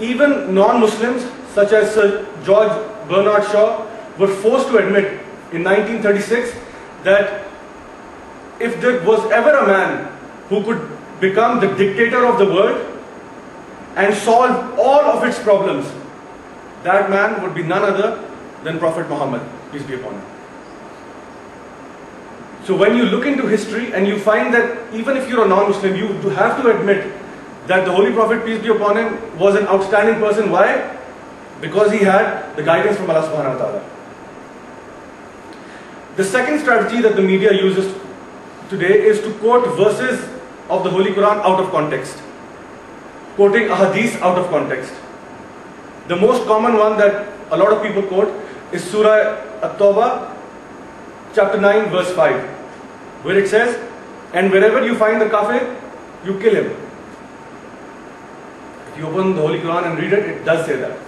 even non-Muslims such as Sir George Bernard Shaw were forced to admit in 1936 that if there was ever a man who could become the dictator of the world and solve all of its problems, that man would be none other than Prophet Muhammad, peace be upon him. So when you look into history and you find that even if you're a non-Muslim, you have to admit that the Holy Prophet, peace be upon him, was an outstanding person. Why? Because he had the guidance from Allah subhanahu wa ta'ala. The second strategy that the media uses today is to quote verses of the Holy Quran out of context, quoting ahadith out of context. The most common one that a lot of people quote is Surah At-Tawbah, chapter 9, verse 5, where it says, and wherever you find the kafir, you kill him. If you open the Holy Quran and read it, it does say that.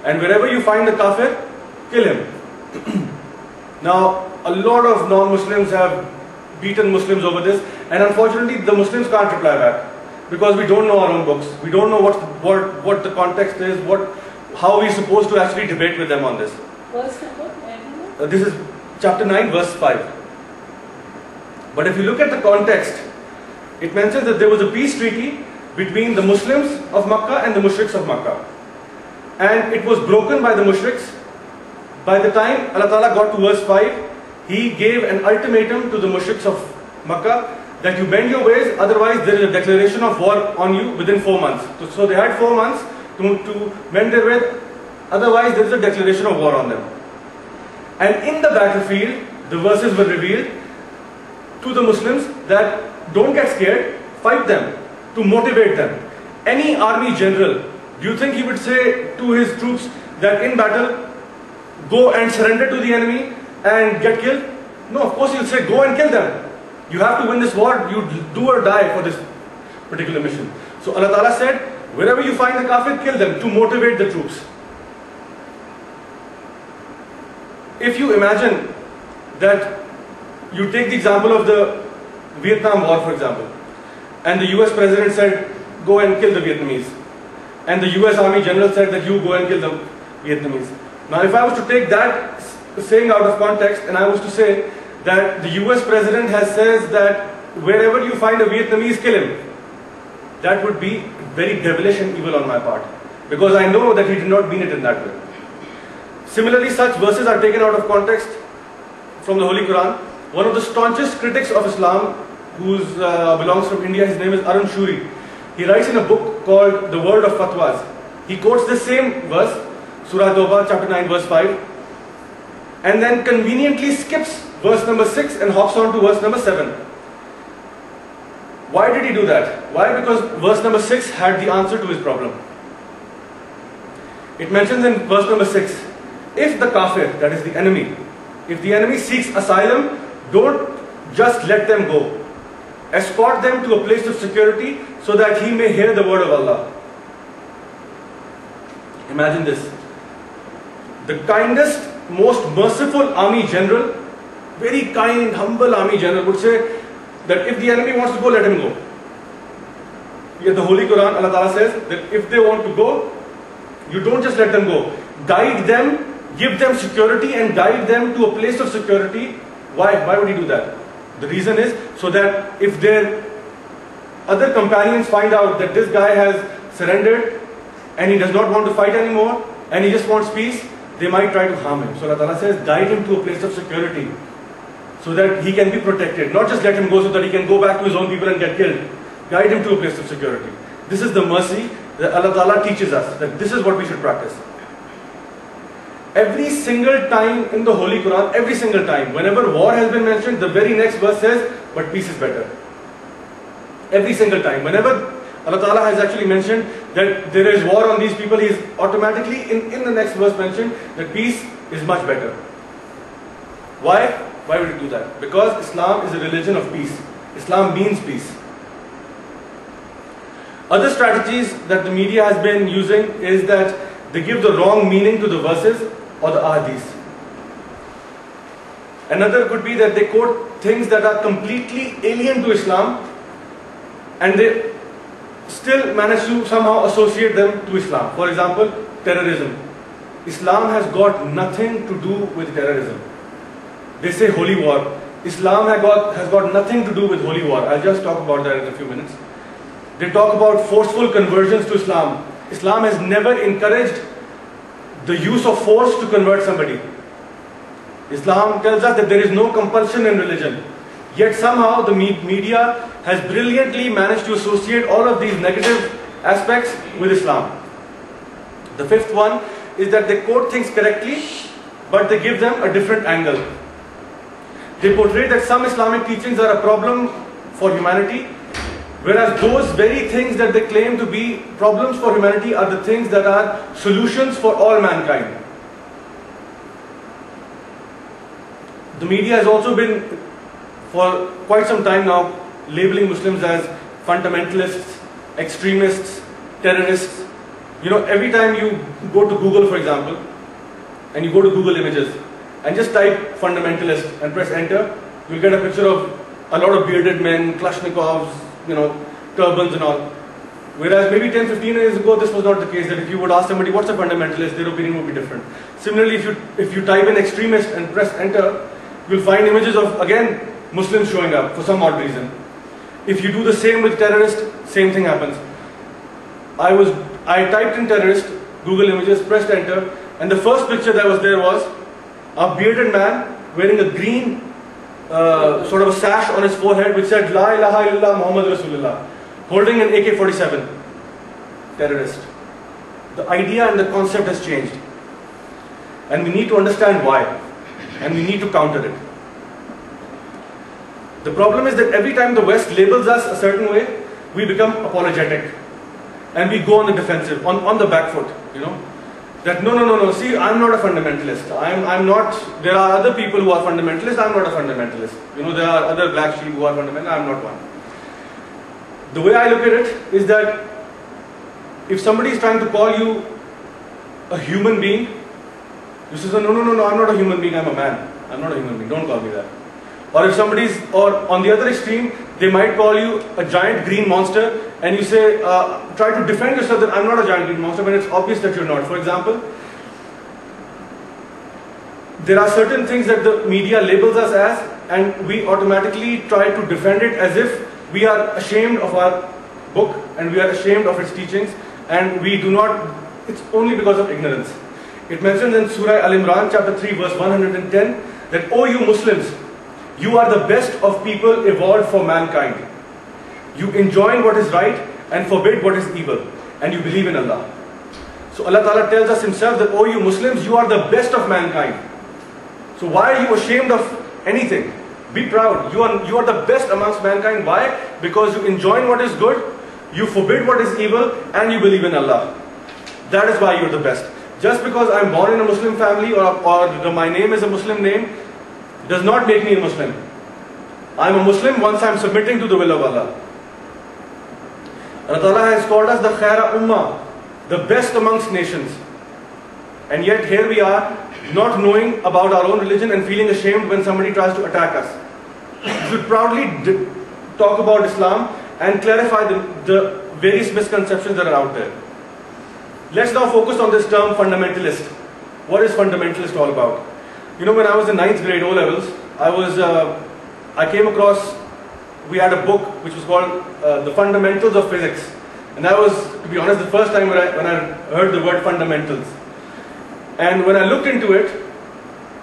And wherever you find the kafir, kill him. Now, a lot of non-Muslims have beaten Muslims over this, and unfortunately the Muslims can't reply back because we don't know our own books. We don't know what the context is, how we're supposed to actually debate with them on this. Verse number? This is chapter 9, verse 5. But if you look at the context, it mentions that there was a peace treaty between the Muslims of Makkah and the Mushriks of Makkah. And it was broken by the Mushriks. By the time Allah Ta'ala got to verse 5, He gave an ultimatum to the Mushriks of Makkah that you bend your ways, otherwise there is a declaration of war on you within 4 months. So they had 4 months to bend their way, otherwise there is a declaration of war on them. And in the battlefield, the verses were revealed to the Muslims that don't get scared, fight them, to motivate them. Any army general, do you think he would say to his troops that in battle, go and surrender to the enemy and get killed? No, of course he'll say go and kill them. You have to win this war, you do or die for this particular mission. So Allah Ta'ala said, wherever you find the kafir, kill them, to motivate the troops. If you imagine that you take the example of the Vietnam War, for example, and the US President said, go and kill the Vietnamese. And the US Army General said that you go and kill the Vietnamese. Now if I was to take that saying out of context and I was to say that the US President says that wherever you find a Vietnamese, kill him, that would be very devilish and evil on my part, because I know that he did not mean it in that way. Similarly, such verses are taken out of context from the Holy Quran. One of the staunchest critics of Islam, who belongs from India, his name is Arun Shuri. He writes in a book called The World of Fatwas. He quotes the same verse, Surah Tawbah, chapter 9, verse 5, and then conveniently skips verse number 6 and hops on to verse number 7. Why did he do that? Why? Because verse number 6 had the answer to his problem. It mentions in verse number 6, if the kafir, that is the enemy, if the enemy seeks asylum, don't just let them go. Escort them to a place of security so that he may hear the word of Allah. Imagine this. The kindest, most merciful army general, very kind, humble army general would say that if the enemy wants to go, let him go. Yet the Holy Quran, Allah Ta'ala says that if they want to go, you don't just let them go. Guide them, give them security and guide them to a place of security. Why? Why would he do that? The reason is so that if their other companions find out that this guy has surrendered and he does not want to fight anymore and he just wants peace, they might try to harm him. So Allah Ta'ala says, guide him to a place of security so that he can be protected. Not just let him go so that he can go back to his own people and get killed. Guide him to a place of security. This is the mercy that Allah Ta'ala teaches us, that this is what we should practice. Every single time in the Holy Quran, every single time, whenever war has been mentioned, the very next verse says, but peace is better. Every single time. Whenever Allah Ta'ala has actually mentioned that there is war on these people, He is automatically in the next verse mentioned that peace is much better. Why? Why would He do that? Because Islam is a religion of peace. Islam means peace. Other strategies that the media has been using is that they give the wrong meaning to the verses or the ahadith. Another could be that they quote things that are completely alien to Islam and they still manage to somehow associate them to Islam. For example, terrorism. Islam has got nothing to do with terrorism. They say holy war. Islam has got nothing to do with holy war. I'll just talk about that in a few minutes. They talk about forceful conversions to Islam. Islam has never encouraged the use of force to convert somebody. Islam tells us that there is no compulsion in religion. Yet somehow the media has brilliantly managed to associate all of these negative aspects with Islam. The fifth one is that they quote things correctly, but they give them a different angle. They portray that some Islamic teachings are a problem for humanity, whereas those very things that they claim to be problems for humanity are the things that are solutions for all mankind. The media has also been, for quite some time now, labeling Muslims as fundamentalists, extremists, terrorists. You know, every time you go to Google, for example, and you go to Google Images, and just type fundamentalist and press enter, you'll get a picture of a lot of bearded men, Kalashnikovs, you know, turbans and all. Whereas maybe 10-15 years ago, this was not the case, that if you would ask somebody what's a fundamentalist, their opinion would be different. Similarly, if you type in extremist and press enter, you'll find images of, again, Muslims showing up for some odd reason. If you do the same with terrorist, same thing happens. I typed in terrorist, Google Images, pressed enter, and the first picture that was there was a bearded man wearing a green sort of a sash on his forehead which said La ilaha illallah Muhammad Rasulullah, holding an AK-47. Terrorist. The idea and the concept has changed, and we need to understand why, and we need to counter it. The problem is that every time the West labels us a certain way, we become apologetic and we go on the defensive, on the back foot, you know. That no, see, I'm not a fundamentalist. I'm not, there are other people who are fundamentalists, I'm not a fundamentalist. You know, there are other black sheep who are fundamental, I'm not one. The way I look at it is that if somebody is trying to call you a human being, you say, no, I'm not a human being, I'm a man. I'm not a human being, don't call me that. Or if somebody's, or on the other extreme, they might call you a giant green monster, and you say, try to defend yourself that I'm not a giant green monster when it's obvious that you're not. For example, there are certain things that the media labels us as, and we automatically try to defend it as if we are ashamed of our book and we are ashamed of its teachings, and we do not, it's only because of ignorance. It mentions in Surah Al-Imran chapter 3 verse 110 that, O you Muslims, you are the best of people evolved for mankind. You enjoin what is right and forbid what is evil, and you believe in Allah. So Allah Ta'ala tells us himself that, O you Muslims, you are the best of mankind. So why are you ashamed of anything? Be proud. You are the best amongst mankind. Why? Because you enjoin what is good, you forbid what is evil, and you believe in Allah. That is why you are the best. Just because I am born in a Muslim family or my name is a Muslim name does not make me a Muslim. I am a Muslim once I am submitting to the will of Allah. Allah Ta'ala has called us the Khaira Ummah, the best amongst nations. And yet here we are, not knowing about our own religion and feeling ashamed when somebody tries to attack us. We should proudly talk about Islam and clarify the various misconceptions that are out there. Let's now focus on this term fundamentalist. What is fundamentalist all about? You know, when I was in 9th grade O-levels, I came across, we had a book which was called The Fundamentals of Physics. And that was, to be honest, the first time when I heard the word fundamentals. And when I looked into it,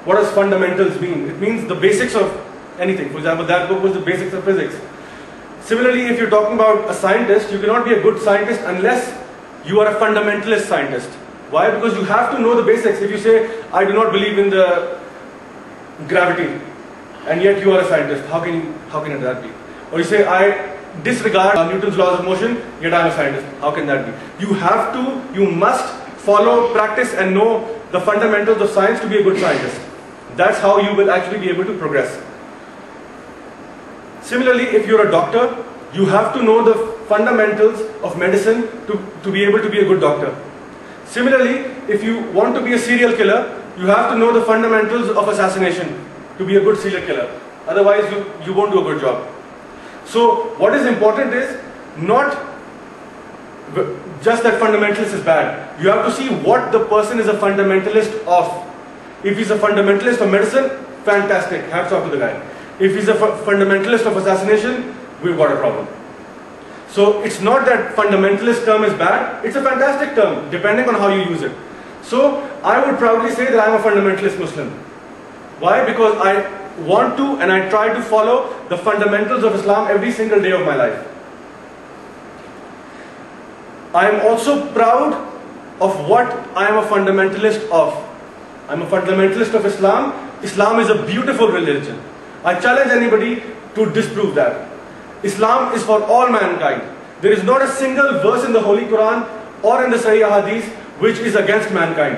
what does fundamentals mean? It means the basics of anything. For example, that book was the basics of physics. Similarly, if you're talking about a scientist, you cannot be a good scientist unless you are a fundamentalist scientist. Why? Because you have to know the basics. If you say, I do not believe in the gravity, and yet you are a scientist, how can that be? Or you say, I disregard Newton's laws of motion, yet I am a scientist. How can that be? You must follow, practice and know the fundamentals of science to be a good scientist. That's how you will actually be able to progress. Similarly, if you're a doctor, you have to know the fundamentals of medicine to be able to be a good doctor. Similarly, if you want to be a serial killer, you have to know the fundamentals of assassination to be a good serial killer. Otherwise, you won't do a good job. So, what is important is not just that fundamentalist is bad. You have to see what the person is a fundamentalist of. If he's a fundamentalist of medicine, fantastic, hats off to the guy. If he's a fundamentalist of assassination, we've got a problem. So it's not that fundamentalist term is bad, it's a fantastic term, depending on how you use it. So I would proudly say that I'm a fundamentalist Muslim. Why? Because I want to and I try to follow the fundamentals of Islam every single day of my life. I am also proud of what I am a fundamentalist of. I'm a fundamentalist of Islam. Islam is a beautiful religion. I challenge anybody to disprove that. Islam is for all mankind. There is not a single verse in the Holy Quran or in the Sahih Hadith which is against mankind.